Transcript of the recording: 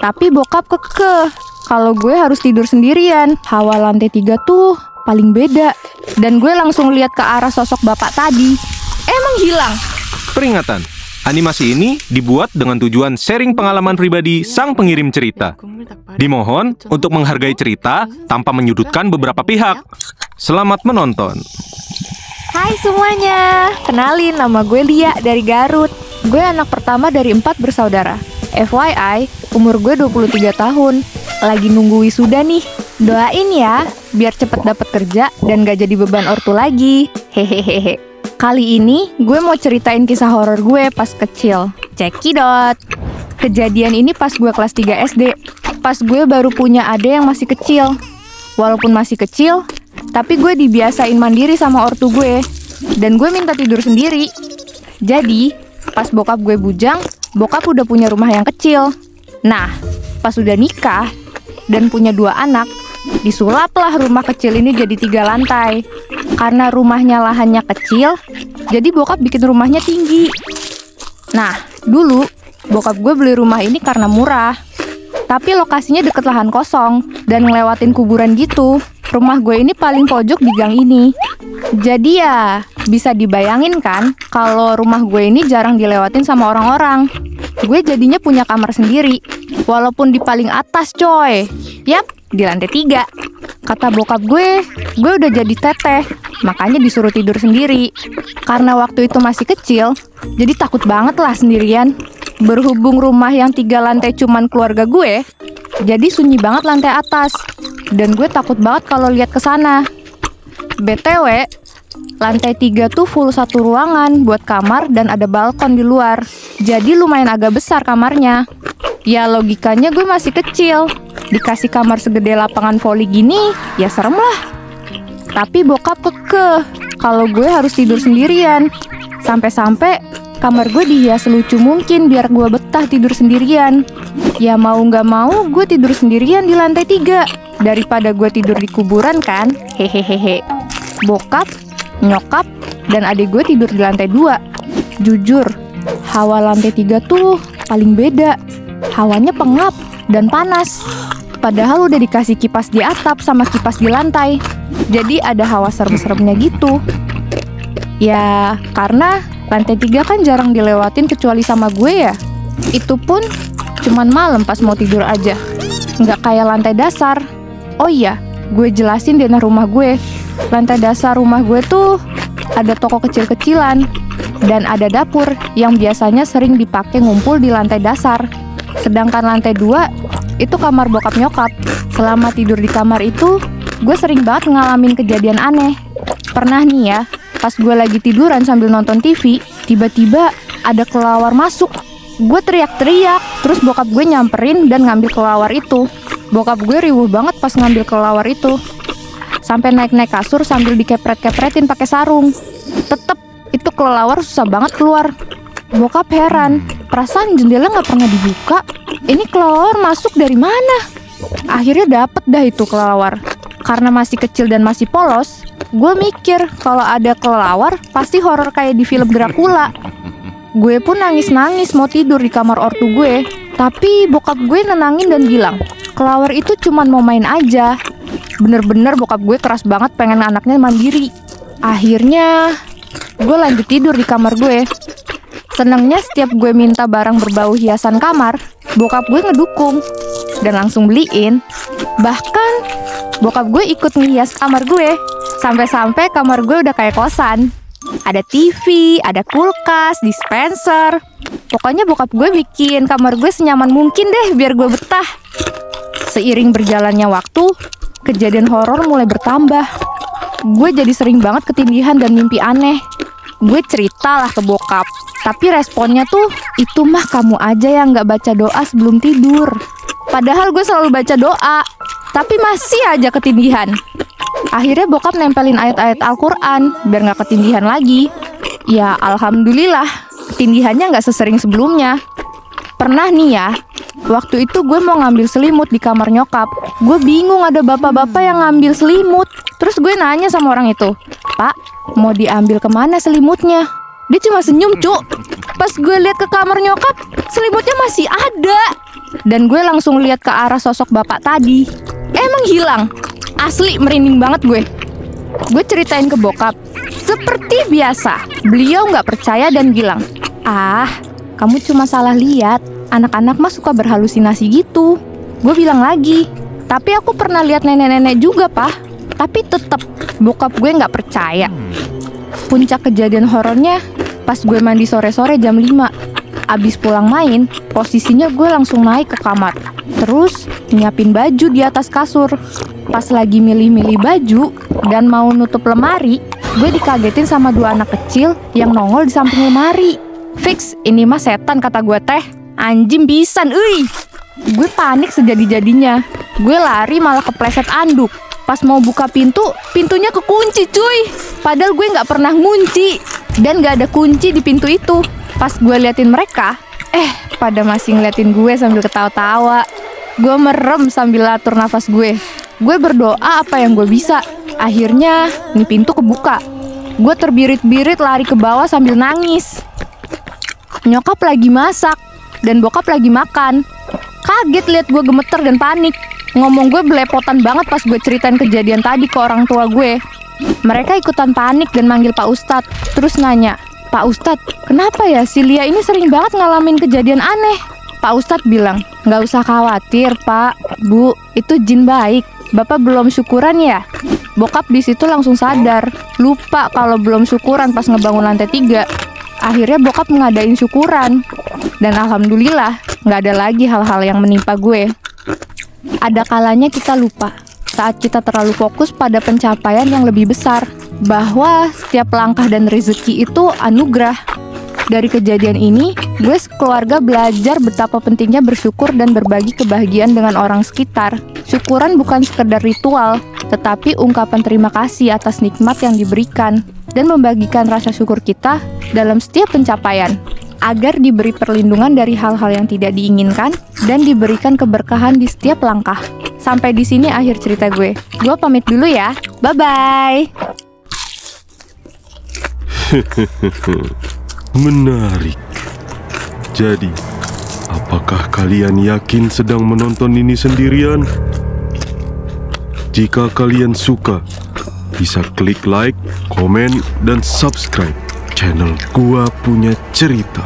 Tapi bokap kekeh kalau gue harus tidur sendirian. Hawa lantai 3 tuh paling beda. Dan gue langsung lihat ke arah sosok bapak tadi. Emang hilang. Peringatan, animasi ini dibuat dengan tujuan sharing pengalaman pribadi sang pengirim cerita. Dimohon untuk menghargai cerita tanpa menyudutkan beberapa pihak. Selamat menonton. Hai semuanya, kenalin nama gue Lia dari Garut. Gue anak pertama dari 4 bersaudara. FYI, umur gue 23 tahun. Lagi nunggu wisuda nih. Doain ya, biar cepet dapet kerja dan gak jadi beban ortu lagi. Hehehe. Kali ini gue mau ceritain kisah horor gue pas kecil. Cekidot. Kejadian ini pas gue kelas 3 SD. Pas gue baru punya adik yang masih kecil. Walaupun masih kecil, tapi gue dibiasain mandiri sama ortu gue. Dan gue minta tidur sendiri. Jadi, pas bokap gue bujang, bokap udah punya rumah yang kecil. Nah, pas udah nikah dan punya 2 anak, disulaplah rumah kecil ini jadi 3 lantai. Karena rumahnya lahannya kecil, jadi bokap bikin rumahnya tinggi. Nah, dulu bokap gue beli rumah ini karena murah. Tapi lokasinya deket lahan kosong dan ngelewatin kuburan gitu. Rumah gue ini paling pojok di gang ini. Jadi ya, bisa dibayangin kan kalau rumah gue ini jarang dilewatin sama orang-orang. Gue jadinya punya kamar sendiri, walaupun di paling atas coy. Yap, di lantai 3. Kata bokap gue udah jadi teteh, makanya disuruh tidur sendiri. Karena waktu itu masih kecil, jadi takut banget lah sendirian. Berhubung rumah yang 3 lantai cuman keluarga gue, jadi sunyi banget lantai atas. Dan gue takut banget kalau lihat ke sana. BTW, lantai 3 tuh full 1 ruangan buat kamar dan ada balkon di luar. Jadi lumayan agak besar kamarnya. Ya logikanya gue masih kecil, dikasih kamar segede lapangan voli gini, ya serem lah. Tapi bokap kekeh kalau gue harus tidur sendirian. Sampai-sampai kamar gue dihias selucu mungkin biar gue betah tidur sendirian. Ya mau gak mau gue tidur sendirian di lantai 3 daripada gue tidur di kuburan kan. Hehehehe. Bokap, nyokap, dan adik gue tidur di lantai 2. Jujur, hawa lantai 3 tuh paling beda. Hawanya pengap dan panas. Padahal udah dikasih kipas di atap sama kipas di lantai. Jadi ada hawa serem-seremnya gitu. Ya, karena lantai 3 kan jarang dilewatin kecuali sama gue ya. Itu pun cuman malam pas mau tidur aja. Nggak kayak lantai dasar. Oh iya, gue jelasin denah rumah gue. Lantai dasar rumah gue tuh ada toko kecil-kecilan dan ada dapur yang biasanya sering dipakai ngumpul di lantai dasar. Sedangkan lantai 2 itu kamar bokap nyokap. Selama tidur di kamar itu, gue sering banget ngalamin kejadian aneh. Pernah nih ya, pas gue lagi tiduran sambil nonton TV, tiba-tiba ada kelelawar masuk. Gue teriak-teriak, terus bokap gue nyamperin dan ngambil kelelawar itu. Bokap gue riuh banget pas ngambil kelelawar itu. Sampai naik-naik kasur sambil dikepret-kepretin pakai sarung. Tetep, itu kelelawar susah banget keluar. Bokap heran, perasaan jendela nggak pernah dibuka. Ini kelelawar masuk dari mana? Akhirnya dapet dah itu kelelawar. Karena masih kecil dan masih polos, gue mikir kalau ada kelelawar pasti horor kayak di film Dracula. Gue pun nangis-nangis mau tidur di kamar ortu gue. Tapi bokap gue nenangin dan bilang, kelelawar itu cuman mau main aja. Bener-bener bokap gue keras banget pengen anaknya mandiri. Akhirnya gue lanjut tidur di kamar gue. Senengnya setiap gue minta barang berbau hiasan kamar, bokap gue ngedukung dan langsung beliin. Bahkan bokap gue ikut ngehias kamar gue. Sampai-sampai kamar gue udah kayak kosan. Ada TV, ada kulkas, dispenser. Pokoknya bokap gue bikin kamar gue senyaman mungkin deh biar gue betah. Seiring berjalannya waktu, kejadian horor mulai bertambah. Gue jadi sering banget ketindihan dan mimpi aneh. Gue ceritalah ke bokap, tapi responnya tuh, itu mah kamu aja yang gak baca doa sebelum tidur. Padahal gue selalu baca doa, tapi masih aja ketindihan. Akhirnya bokap nempelin ayat-ayat Al-Quran biar gak ketindihan lagi. Ya alhamdulillah, ketindihannya gak sesering sebelumnya. Pernah nih ya, waktu itu gue mau ngambil selimut di kamar nyokap. Gue bingung ada bapak-bapak yang ngambil selimut. Terus gue nanya sama orang itu, "Pak, mau diambil kemana selimutnya?" Dia cuma senyum, cuk. Pas gue lihat ke kamar nyokap, selimutnya masih ada. Dan gue langsung lihat ke arah sosok bapak tadi. Emang hilang. Asli merinding banget gue. Gue ceritain ke bokap. Seperti biasa, beliau nggak percaya dan bilang, "Ah, kamu cuma salah lihat. Anak-anak mah suka berhalusinasi gitu." Gue bilang lagi, "Tapi aku pernah lihat nenek-nenek juga, Pak." Tapi tetep bokap gue nggak percaya. Puncak kejadian horornya pas gue mandi sore-sore jam 5. Abis pulang main, posisinya gue langsung naik ke kamar. Terus nyiapin baju di atas kasur. Pas lagi milih-milih baju dan mau nutup lemari, gue dikagetin sama 2 anak kecil yang nongol di samping lemari. Fix, ini mah setan kata gue teh. Anjing pisan, euy. Gue panik sejadi-jadinya. Gue lari malah kepleset anduk. Pas mau buka pintu, pintunya kekunci cuy. Padahal gue nggak pernah ngunci. Dan nggak ada kunci di pintu itu. Pas gue liatin mereka, pada masih ngeliatin gue sambil ketawa-tawa. Gue merem sambil atur nafas gue. Gue berdoa apa yang gue bisa. Akhirnya, nih pintu kebuka. Gue terbirit-birit lari ke bawah sambil nangis. Nyokap lagi masak, dan bokap lagi makan. Kaget liat gue gemeter dan panik. Ngomong gue belepotan banget pas gue ceritain kejadian tadi ke orang tua gue. Mereka ikutan panik dan manggil Pak Ustadz. Terus nanya, "Pak Ustadz, kenapa ya si Lia ini sering banget ngalamin kejadian aneh?" Pak Ustadz bilang, "Nggak usah khawatir, Pak. Bu, itu jin baik. Bapak belum syukuran ya?" Bokap di situ langsung sadar. Lupa kalau belum syukuran pas ngebangun lantai 3. Akhirnya bokap ngadain syukuran. Dan alhamdulillah, nggak ada lagi hal-hal yang menimpa gue. Ada kalanya kita lupa saat kita terlalu fokus pada pencapaian yang lebih besar, bahwa setiap langkah dan rezeki itu anugerah. Dari kejadian ini, gue sekeluarga belajar betapa pentingnya bersyukur dan berbagi kebahagiaan dengan orang sekitar. Syukuran bukan sekedar ritual, tetapi ungkapan terima kasih atas nikmat yang diberikan, dan membagikan rasa syukur kita dalam setiap pencapaian, agar diberi perlindungan dari hal-hal yang tidak diinginkan dan diberikan keberkahan di setiap langkah. Sampai di sini akhir cerita gue. Gue pamit dulu ya. Bye-bye. Menarik. Jadi, apakah kalian yakin sedang menonton ini sendirian? Jika kalian suka, bisa klik like, komen, dan subscribe channel Gua Punya Cerita.